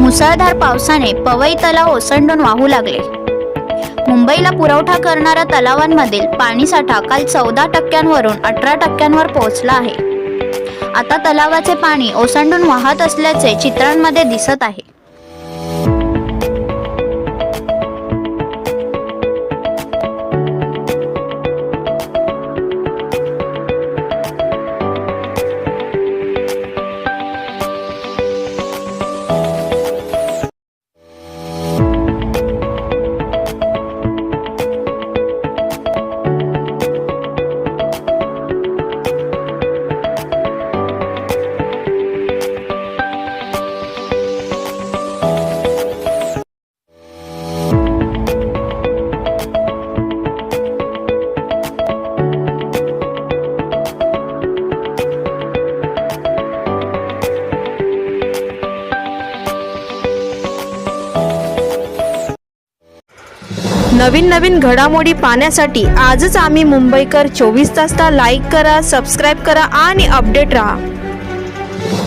मुसळधार पावसाने पवई तलाव ओसंडून वाहू लागले। मुंबईला पुरवठा करणाऱ्या तलावांमधील पाणीसाठा काल 14% वरून 18% पोहोचला आहे। आता तलावाचे पाणी ओसंडून वाहत असल्याचे चित्रांमध्ये दिसत आहे। नवीन घडामोडी पाहण्यासाठी आजच आम्ही मुंबईकर 24 तासला लाईक करा, सबस्क्राईब करा आणि अपडेट रहा।